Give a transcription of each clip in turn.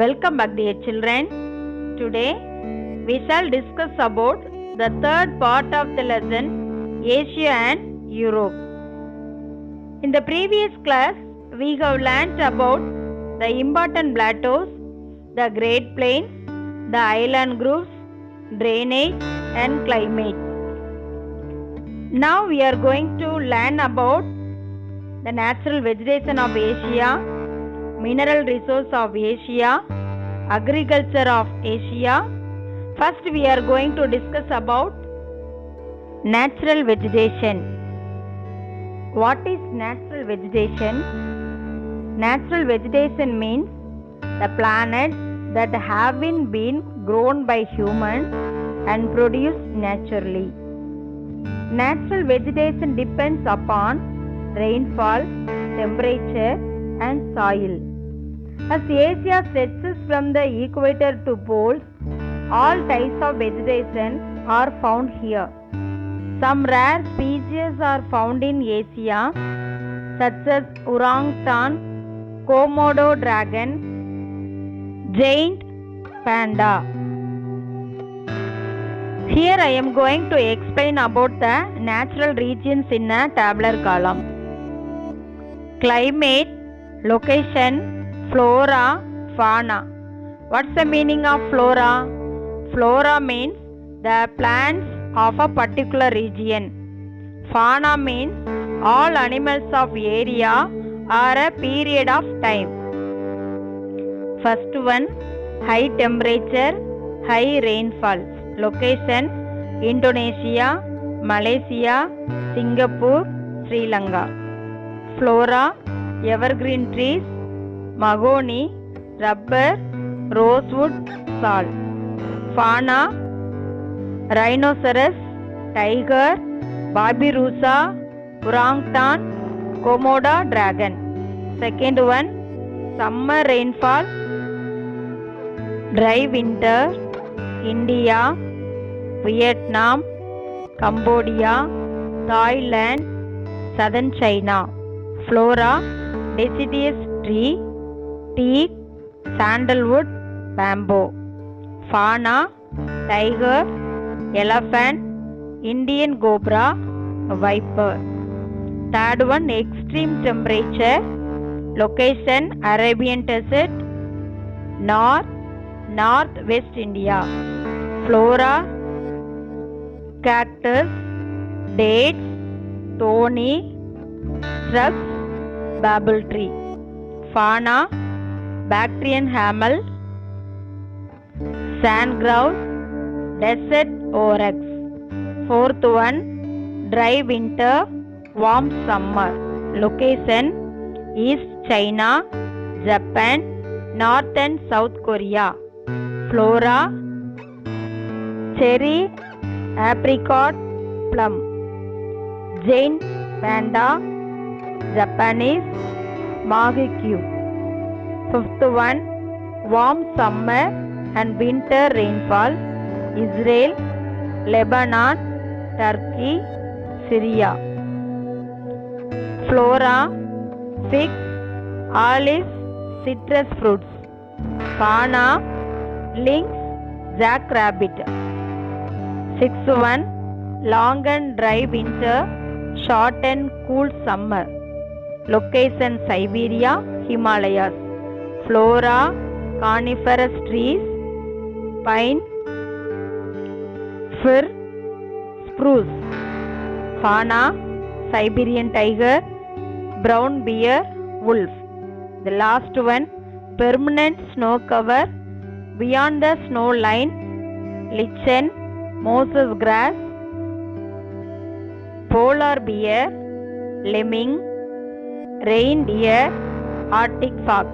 Welcome back, dear children. Today we shall discuss about the third part of the lesson, Asia and Europe. In the previous class, we have learnt about the important plateaus, the Great Plains, the island groups, drainage and climate. Now we are going to learn about the natural vegetation of Asia, mineral resource of Asia, agriculture of Asia. First we are going to discuss about natural vegetation. What is natural vegetation? Natural vegetation means the plants that haven't been grown by humans and produced naturally. Natural vegetation depends upon rainfall, temperature and soil. As Asia stretches from the equator to poles, all types of vegetation are found here. Some rare species are found in Asia, such as orangutan, Komodo dragon, giant panda. Here I am going to explain about the natural regions in a tabular column. Climate, location, flora, fauna. What's the meaning of flora? Flora means the plants of a particular region. Fauna means all animals of area or a period of time. First one, high temperature, high rainfall. Location, Indonesia, Malaysia, Singapore, Sri Lanka. Flora, evergreen trees, mahogany, rubber, rosewood, salt. Fauna, rhinoceros, tiger, babirusa, orangutan, Komodo dragon. Second one, summer rainfall, dry winter, India, Vietnam, Cambodia, Thailand, southern China. Flora, deciduous tree, teak, sandalwood, bamboo. Fauna, tiger, elephant, Indian cobra, viper. Third one, extreme temperature. Location, Arabian desert, northwest India. Flora, cactus, dates, thorny, shrubs, babble tree. Fauna, Bactrian hamel, sand grouse, desert oryx. Fourth one, dry winter, warm summer. Location, East China, Japan, North and South Korea. Flora, cherry, apricot, plum. Giant panda, Japanese, macaque. Fifth one, warm summer and winter rainfall, Israel, Lebanon, Turkey, Syria. Flora, fig, olives, citrus fruits. Fauna, lynx, jackrabbit. Sixth one, long and dry winter, short and cool summer. Location, Siberia, Himalayas. Flora, coniferous trees, pine, fir, spruce. Fauna, Siberian tiger, brown bear, wolf. The last one, permanent snow cover, beyond the snow line, lichen, Moses grass, polar bear, lemming, reindeer, Arctic fox.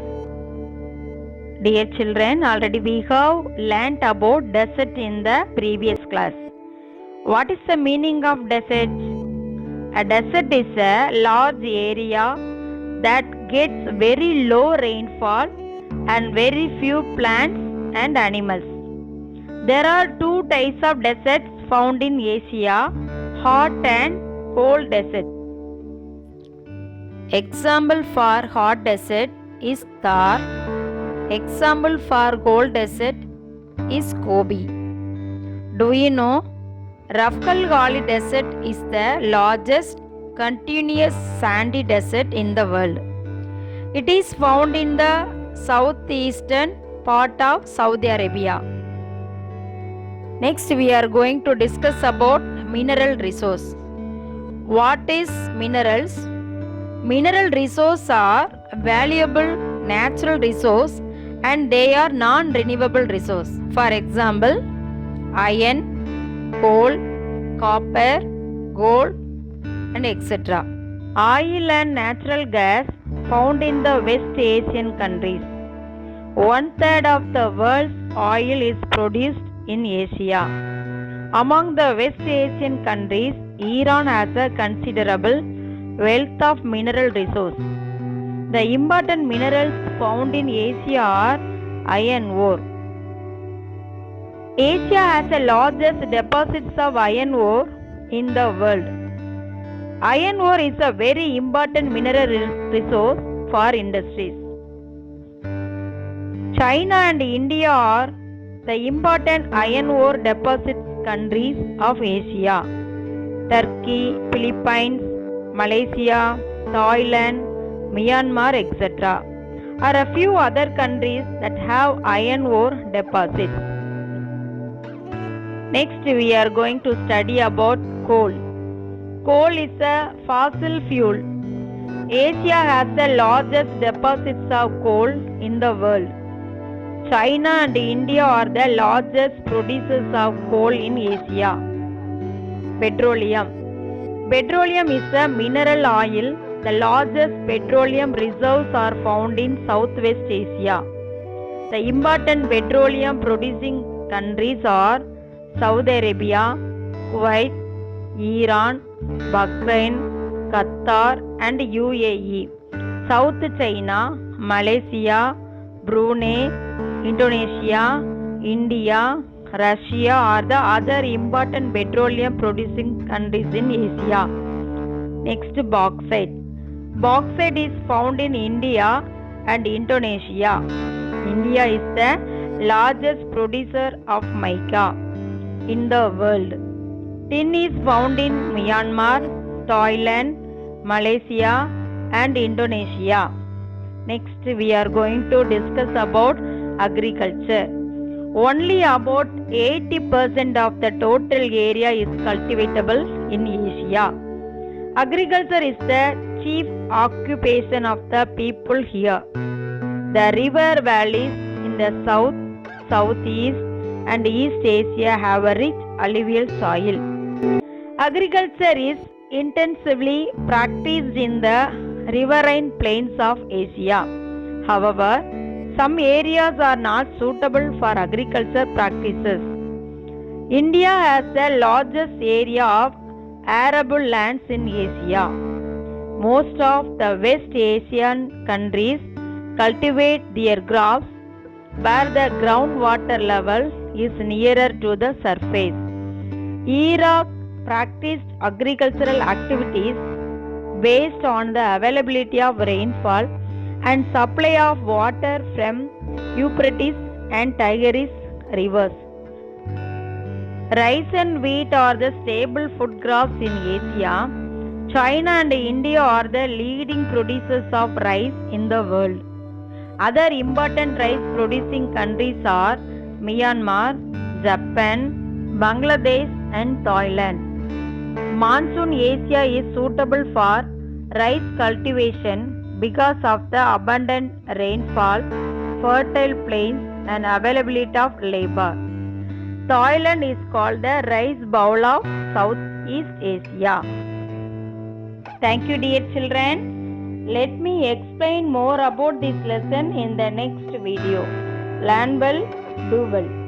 Dear children, already we have learnt about desert in the previous class. What is the meaning of desert? A desert is a large area that gets very low rainfall and very few plants and animals. There are two types of deserts found in Asia, hot and cold desert. Example for hot desert is Thar, Example for gold desert is Gobi. Do you know Rafkal Gali Desert is the largest continuous sandy desert in the world. It is found in the southeastern part of Saudi Arabia. Next we are going to discuss about mineral resource. What is minerals? Mineral resources are valuable natural resource and they are non-renewable resource. For example, iron, coal, copper, gold and etc. Oil and natural gas found in the West Asian countries. 1/3 of the world's oil is produced in Asia. Among the West Asian countries, Iran has a considerable wealth of mineral resource. The important minerals found in Asia are iron ore. Asia has the largest deposits of iron ore in the world. Iron ore is a very important mineral resource for industries. China and India are the important iron ore deposit countries of Asia. Turkey, Philippines, Malaysia, Thailand, Myanmar, etc. are a few other countries that have iron ore deposits. Next we are going to study about coal. Coal is a fossil fuel. Asia has the largest deposits of coal in the world. China and India are the largest producers of coal in Asia. Petroleum. Petroleum is a mineral oil. The largest petroleum reserves are found in Southwest Asia. The important petroleum producing countries are Saudi Arabia, Kuwait, Iran, Bahrain, Qatar and UAE. South China, Malaysia, Brunei, Indonesia, India, Russia are the other important petroleum producing countries in Asia. Next, bauxite. Bauxite is found in India and Indonesia. India is the largest producer of mica in the world. Tin is found in Myanmar, Thailand, Malaysia and Indonesia. Next we are going to discuss about agriculture. Only about 80% of the total area is cultivatable in Asia. Agriculture is the chief occupation of the people here. The river valleys in the south, southeast and East Asia have a rich alluvial soil. Agriculture is intensively practiced in the riverine plains of Asia. However, some areas are not suitable for agriculture practices. India has the largest area of arable lands in Asia. Most of the West Asian countries cultivate their crops where the groundwater level is nearer to the surface. Iraq practiced agricultural activities based on the availability of rainfall and supply of water from Euphrates and Tigris rivers. Rice and wheat are the staple food crops in Asia. China and India are the leading producers of rice in the world. Other important rice producing countries are Myanmar, Japan, Bangladesh and Thailand. Monsoon Asia is suitable for rice cultivation because of the abundant rainfall, fertile plains and availability of labor. Thailand is called the rice bowl of Southeast Asia. Thank you dear children. Let me explain more about this lesson in the next video. Learn well, do well.